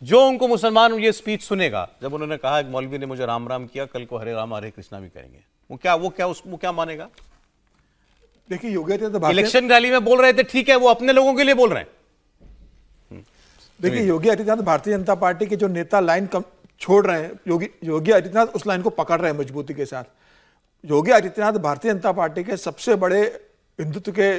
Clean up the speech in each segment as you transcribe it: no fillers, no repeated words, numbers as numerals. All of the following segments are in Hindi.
जो उनको मुसलमान ये स्पीच सुनेगा, जब उन्होंने कहा एक मौलवी ने मुझे राम राम किया, कल को हरे राम हरे कृष्णा भी करेंगे, वो क्या मानेगा? देखिए योगी आदित्यनाथ इलेक्शन रैली में बोल रहे थे, ठीक है, वो अपने लोगों के लिए बोल रहे हैं। देखिए योगी आदित्यनाथ भारतीय जनता पार्टी के जो नेता लाइन छोड़ रहे हैं, योगी आदित्यनाथ उस लाइन को पकड़ रहे हैं मजबूती के साथ। योगी आदित्यनाथ भारतीय जनता पार्टी के सबसे बड़े हिंदुत्व के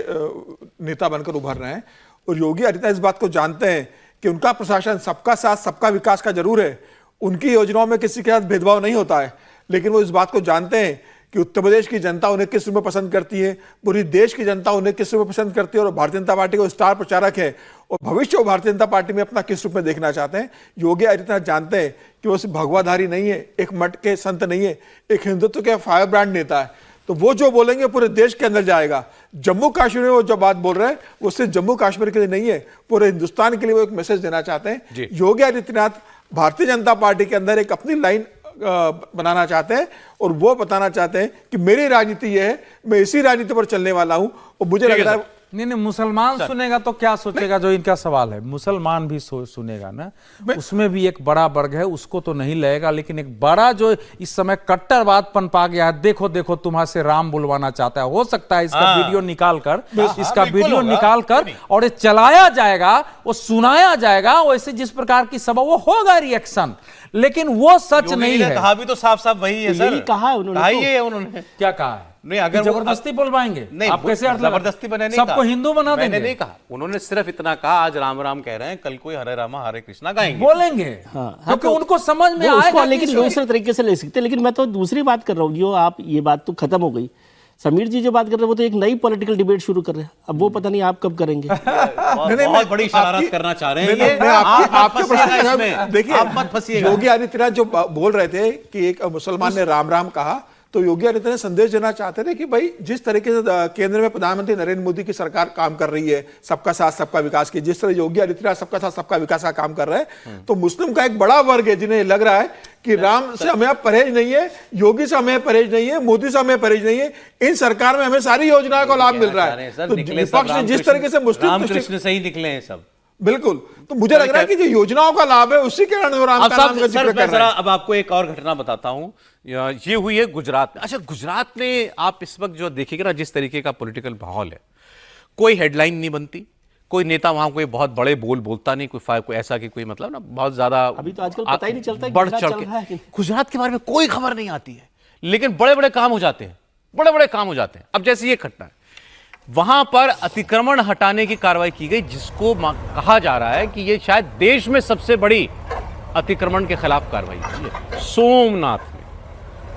नेता बनकर उभर रहे हैं और योगी आदित्यनाथ इस बात को जानते हैं कि उनका प्रशासन सबका साथ सबका विकास का जरूर है, उनकी योजनाओं में किसी के साथ भेदभाव नहीं होता है, लेकिन वो इस बात को जानते हैं कि उत्तर प्रदेश की जनता उन्हें किस रूप में पसंद करती है, पूरी देश की जनता उन्हें किस रूप में पसंद करती है और भारतीय जनता पार्टी को स्टार प्रचारक है और भविष्य वो भारतीय जनता पार्टी में अपना किस रूप में देखना चाहते हैं। योगी आदित्यनाथ जानते हैं कि वो सिर्फ भगवाधारी नहीं है, एक मठ के संत नहीं है, एक हिंदुत्व के फायर ब्रांड नेता है। तो वो जो बोलेंगे पूरे देश के अंदर जाएगा। जम्मू कश्मीर में वो जो बात बोल रहे हैं वो सिर्फ जम्मू कश्मीर के लिए नहीं है, पूरे हिंदुस्तान के लिए वो एक मैसेज देना चाहते हैं। योगी आदित्यनाथ भारतीय जनता पार्टी के अंदर एक अपनी लाइन बनाना चाहते हैं और वो बताना चाहते हैं कि मेरी राजनीति ये है, मैं इसी राजनीति पर चलने वाला हूं। और मुझे लग रहा है नहीं, मुसलमान सुनेगा तो क्या सोचेगा, जो इनका सवाल है। मुसलमान भी सुनेगा ना, उसमें भी एक बड़ा वर्ग है, उसको तो नहीं लगेगा, लेकिन एक बड़ा जो इस समय कट्टरवाद पनपा गया है, देखो देखो तुम्हारे से राम बुलवाना चाहता है, हो सकता है इसका वीडियो निकाल कर और ये चलाया जाएगा, वो सुनाया जाएगा, वैसे जिस प्रकार की सभा वो होगा रिएक्शन, लेकिन वो सच नहीं है। कहा भी तो साफ साफ वही है सर, कहा है उन्होंने क्या कहा है? नहीं, अगर जबरदस्ती बोलवाएंगे नहीं, आप कैसे जबरदस्ती बने नहीं, सबको हिंदू बना देंगे? मैंने नहीं कहा, उन्होंने सिर्फ इतना कहा आज राम राम कह रहे हैं, कल कोई हरे रामा हरे कृष्णा गाएंगे, बोलेंगे, क्योंकि उनको समझ में आएगा। लेकिन दूसरे तरीके से ले सकते, लेकिन मैं तो दूसरी बात कर रहा हूँ। जो आप ये बात तो खत्म हो गई, समीर जी जो बात कर रहे हैं वो तो एक नई पॉलिटिकल डिबेट शुरू कर रहे हैं। अब वो पता नहीं आप कब करेंगे। बहुत बड़ी शरारत करना चाह रहे हैं। आपके प्रश्न देखिए, आप मत फंसिएगा। योगी आदित्यनाथ जो बोल रहे थे कि एक मुसलमान ने राम राम कहा, तो योगी आदित्यनाथ संदेश देना चाहते थे कि भाई जिस तरीके से केंद्र में प्रधानमंत्री नरेंद्र मोदी की सरकार काम कर रही है सबका साथ सबका विकास की, जिस तरह योगी आदित्यनाथ सबका साथ सबका विकास का काम कर रहे हैं, तो मुस्लिम का एक बड़ा वर्ग है जिन्हें लग रहा है कि राम से हमें परहेज नहीं है, योगी से हमें परहेज नहीं है, मोदी से हमें परहेज नहीं है, इन सरकार में हमें सारी योजनाओं का लाभ मिल रहा है। तो विपक्ष ने जिस तरीके से मुस्लिम कृष्ण से ही निकले हैं सब, बिल्कुल, तो मुझे लग रहा है कि जो योजनाओं का लाभ है उसी के अब आपको एक और घटना बताता हूं, ये हुई है गुजरात में। अच्छा, गुजरात में आप इस वक्त जो देखिएगा ना, जिस तरीके का पॉलिटिकल माहौल है, कोई हेडलाइन नहीं बनती, कोई नेता वहां कोई बहुत बड़े बोलता नहीं, कोई ऐसा कि कोई मतलब ना बहुत ज्यादा अभी तो आजकल पता ही नहीं चलता बढ़ चढ़ के गुजरात के बारे में कोई खबर नहीं आती है, लेकिन बड़े बड़े काम हो जाते हैं, बड़े बड़े काम हो जाते हैं। अब जैसे ये घटना है, वहां पर अतिक्रमण हटाने की कार्रवाई की गई, जिसको कहा जा रहा है कि ये शायद देश में सबसे बड़ी अतिक्रमण के खिलाफ कार्रवाई है। सोमनाथ में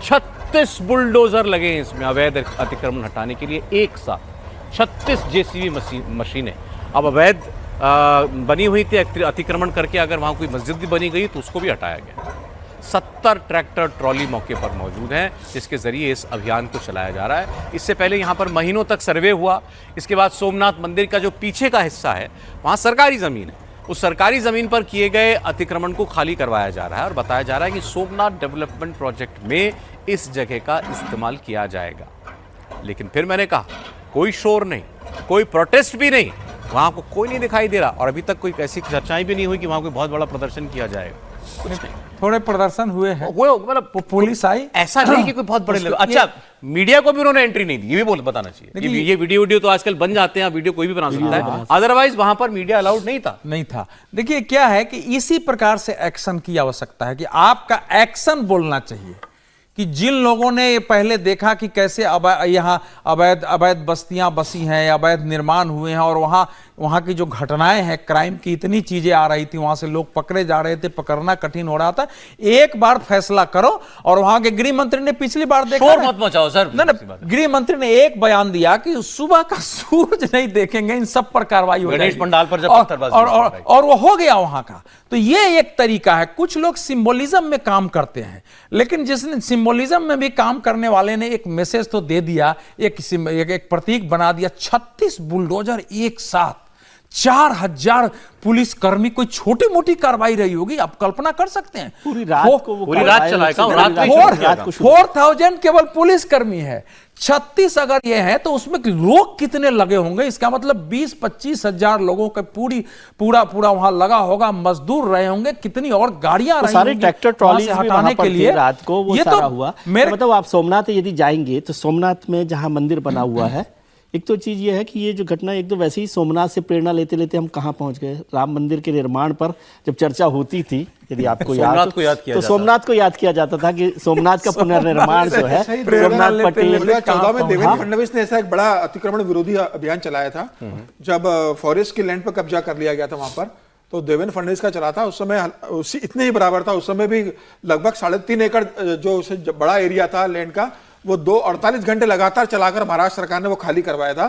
36 बुलडोजर लगे हैं इसमें अवैध अतिक्रमण हटाने के लिए, एक साथ 36 जेसीबी मशीनें। अब अवैध बनी हुई थी, अतिक्रमण करके अगर वहां कोई मस्जिद भी बनी गई तो उसको भी हटाया गया। 70 ट्रैक्टर ट्रॉली मौके पर मौजूद हैं, जिसके जरिए इस अभियान को चलाया जा रहा है। इससे पहले यहां पर महीनों तक सर्वे हुआ। इसके बाद सोमनाथ मंदिर का जो पीछे का हिस्सा है, वहां सरकारी जमीन है, उस सरकारी जमीन पर किए गए अतिक्रमण को खाली करवाया जा रहा है और बताया जा रहा है कि सोमनाथ डेवलपमेंट प्रोजेक्ट में इस जगह का इस्तेमाल किया जाएगा। लेकिन फिर मैंने कहा, कोई शोर नहीं, कोई प्रोटेस्ट भी नहीं, वहां को कोई नहीं दिखाई दे रहा और अभी तक कोई ऐसी चर्चाएं भी नहीं हुई कि वहां कोई बहुत बड़ा प्रदर्शन किया जाएगा। थोड़े प्रदर्शन हुए हैं, वो मतलब पुलिस आई, ऐसा नहीं कि कोई बहुत बड़े लेवल। अच्छा, मीडिया को भी उन्होंने एंट्री नहीं दी, ये भी बताना चाहिए। ये वीडियो तो आजकल बन जाते हैं, वीडियो कोई भी बना सकता है, अदरवाइज वहां पर मीडिया अलाउड नहीं था। देखिए क्या है कि इसी प्रकार से एक्शन की आवश्यकता है, कि आपका एक्शन बोलना चाहिए, कि जिन लोगों ने ये पहले देखा कि कैसे यहाँ अवैध बस्तियां बसी हैं, अवैध निर्माण हुए हैं और वहाँ की जो घटनाएं हैं, क्राइम की इतनी चीजें आ रही थी, वहां से लोग पकड़े जा रहे थे, पकड़ना कठिन हो रहा था, एक बार फैसला करो। और वहां के गृह मंत्री ने पिछली बार देखा, मत मचाओ सर, गृह मंत्री ने एक बयान दिया कि सुबह का सूरज नहीं देखेंगे, इन सब पर कार्रवाई हो गणेश पंडाल पर जब और वो हो गया वहां का। तो ये एक तरीका है। कुछ लोग सिंबोलिज्म में काम करते हैं, लेकिन जिसने सिंबोलिज्म में भी काम करने वाले ने एक मैसेज तो दे दिया, एक प्रतीक बना दिया। 36 बुलडोजर एक साथ, 4000 पुलिसकर्मी कोई छोटी मोटी कार्रवाई रही होगी, आप कल्पना कर सकते हैं। पूरी रात को वो पूरी रात कार्रवाई चलाएगा, उससे रात में रात शुरू को किया था। शुरू 4000 केवल पुलिसकर्मी है। 36 अगर ये है तो उसमें लोग कितने लगे होंगे, इसका मतलब 20-25 हजार लोगों का पूरा वहां लगा होगा, मजदूर रहे होंगे, कितनी और गाड़ियां तो रही सारे होंगी ट्रैक्टर ट्रॉली वहां से हटाने के लिए रात को वो ये सारा तो हुआ। मेरे तो मतलब आप सोमनाथ यदि जाएंगे तो सोमनाथ में जहां मंदिर बना हुआ है, एक तो चीज ये है कि ये जो घटना, एक तो वैसे ही सोमनाथ से प्रेरणा लेते लेते हम कहाँ पहुंच गए। राम मंदिर के निर्माण पर जब चर्चा होती थी, यदि आपको सोमनाथ को याद किया तो जाता सोमनाथ को याद किया जाता था कि सोमनाथ का पुनर्निर्माण जो है, सोमनाथ पटेल 2014 में देवेंद्र फडणवीस ने ऐसा एक बड़ा अतिक्रमण विरोधी अभियान चलाया था, जब फॉरेस्ट की लैंड पर कब्जा कर लिया गया था वहां पर, तो देवेंद्र फडणवीस का चला था। उस समय उसी इतने ही बराबर था, उस समय भी लगभग 3.5 एकड़ जो बड़ा एरिया था लैंड का, वो 48 घंटे लगातार चलाकर महाराष्ट्र सरकार ने वो खाली करवाया था।